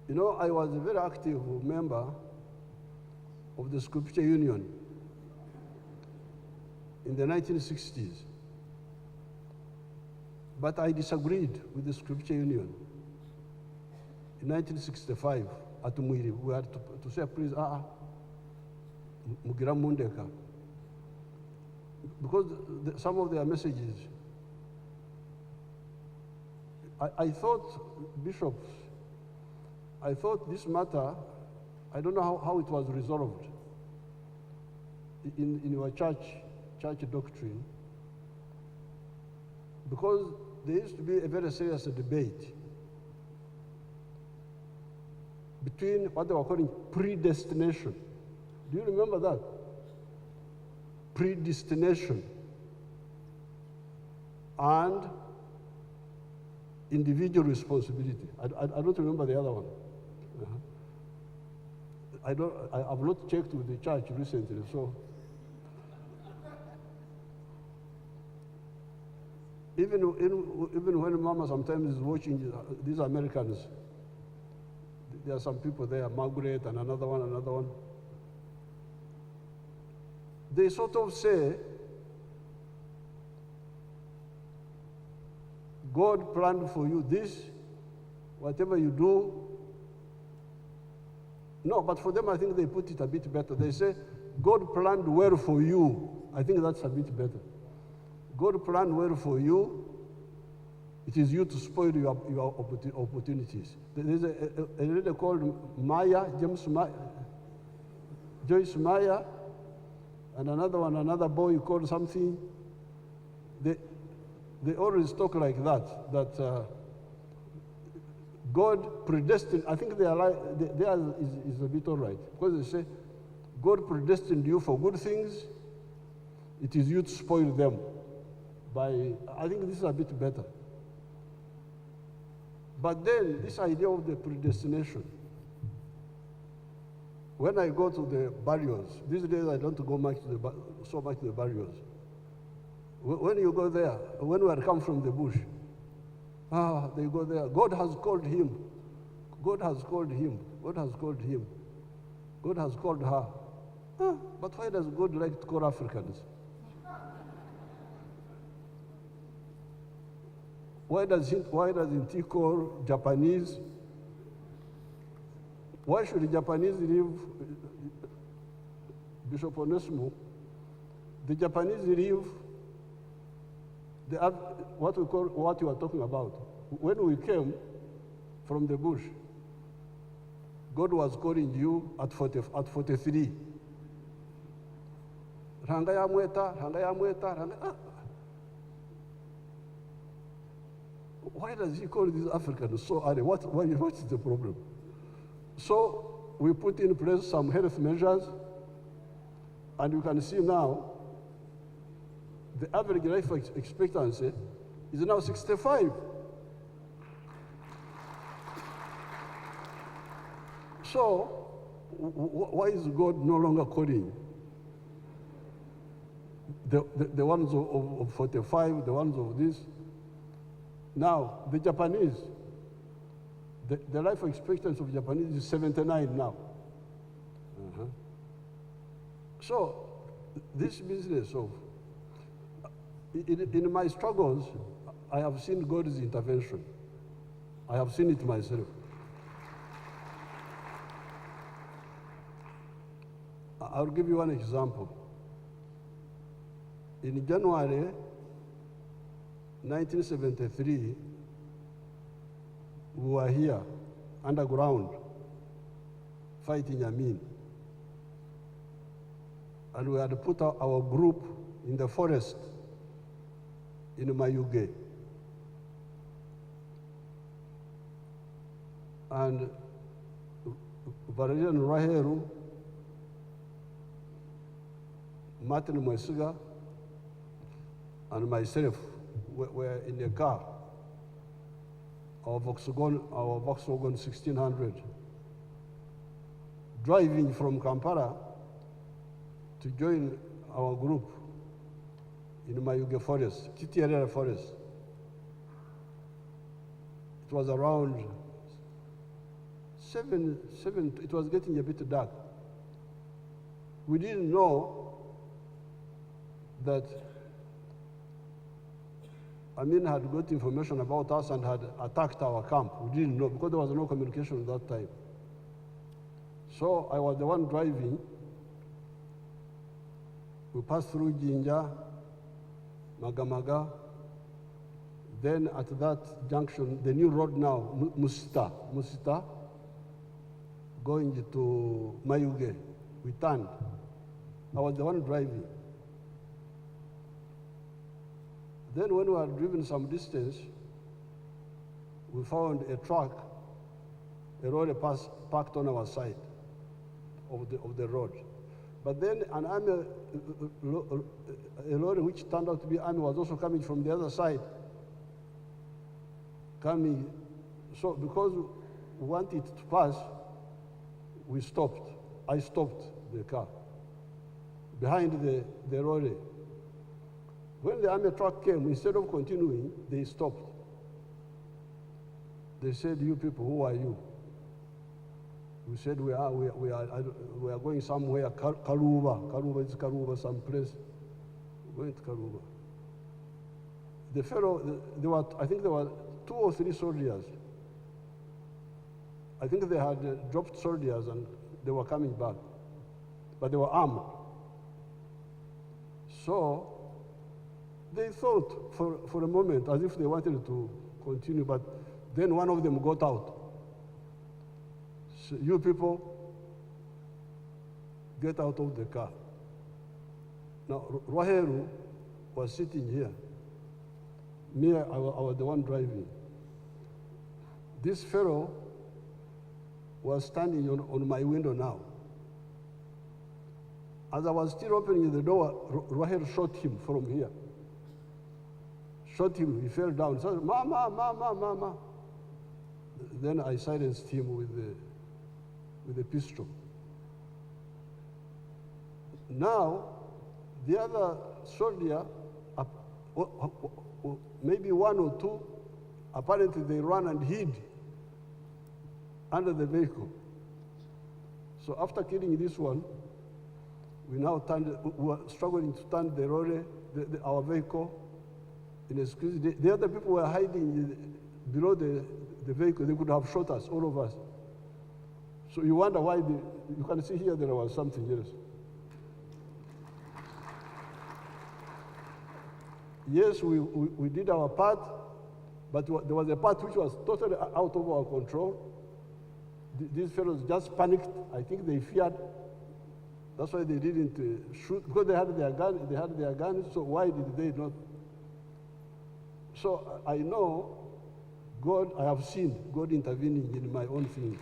You know, I was a very active member of the Scripture Union in the 1960s. But I disagreed with the Scripture Union. In 1965, at Mwiri, we had to say, please, Mugira Mundeka. Because some of their messages, I thought, bishops, I thought this matter, I don't know how it was resolved in your church doctrine, because there used to be a very serious debate between what they were calling predestination. Do you remember that? Predestination and individual responsibility. I don't remember the other one. I've not checked with the church recently, so. Even when Mama sometimes is watching these Americans, there are some people there, Margaret and another one. They sort of say, God planned for you this, whatever you do. No, but for them, I think they put it a bit better. They say, God planned well for you. I think that's a bit better. God planned well for you. It is you to spoil your opportunities. There's a lady called Maya, Joyce Maya, and another boy called something. They always talk like that God predestined. I think theirs is a bit all right, because they say, God predestined you for good things. It is you to spoil them. I think this is a bit better. But then, this idea of the predestination, when I go to the barrios, these days I don't go so much to the barrios. When you go there, when we come from the bush, they go there. God has called him. God has called him. God has called him. God has called her. But why does God like to call Africans? Why doesn't he call Japanese? Why should the Japanese leave Bishop Onesmo? The Japanese leave what you are talking about. When we came from the bush, God was calling you at 43. Ranga ya mweta. Why does he call these Africans so early? What is the problem? So we put in place some health measures, and you can see now the average life expectancy is now 65. So why is God no longer calling the ones of 45, the ones of this? Now, the Japanese, the life expectancy of Japanese is 79 now. So, this business of, in my struggles, I have seen God's intervention. I have seen it myself. I'll give you one example. In January 1973, we were here, underground, fighting Amin. And we had put our group in the forest in Mayuge. And Valerian Raheru, Martin Mwesiga, and myself were in a car, our Volkswagen 1600, driving from Kampala to join our group in Mayuge Forest, Titiarera Forest. It was around it was getting a bit dark. We didn't know that Amin had got information about us and had attacked our camp. We didn't know because there was no communication at that time. So I was the one driving. We passed through Jinja, Magamaga. Then at that junction, the new road now, Musita, going to Mayuge, we turned. I was the one driving. Then when we had driven some distance, we found a truck, a lorry parked on our side of the road. But then an army, a lorry which turned out to be army was also coming from the other side. So because we wanted to pass, we stopped. I stopped the car behind the lorry. When the army truck came, instead of continuing, they stopped. They said, "You people, who are you?" We said, we are going somewhere, Karuba is Karuba, some place. Going to Karuba. The fellow, I think there were 2 or 3 soldiers. I think they had dropped soldiers and they were coming back, but they were armed. So they thought for a moment as if they wanted to continue, but then one of them got out. So, "You people, get out of the car." Now, Roheru was sitting here. Me, I was the one driving. This fellow was standing on my window now. As I was still opening the door, Roheru shot him from here. Shot him, he fell down. He said, "Mama, mama, mama." Then I silenced him with a pistol. Now, the other soldier, maybe 1 or 2, apparently they ran and hid under the vehicle. So after killing this one, we were struggling to turn the lorry, our vehicle, in a squeeze. The other people were hiding below the vehicle. They could have shot us, all of us. So you wonder why, you can see here there was something else. Yes, we did our part, but there was a part which was totally out of our control. These fellows just panicked. I think they feared. That's why they didn't shoot, because they had their guns, so why did they not? So I know God, I have seen God intervening in my own thing.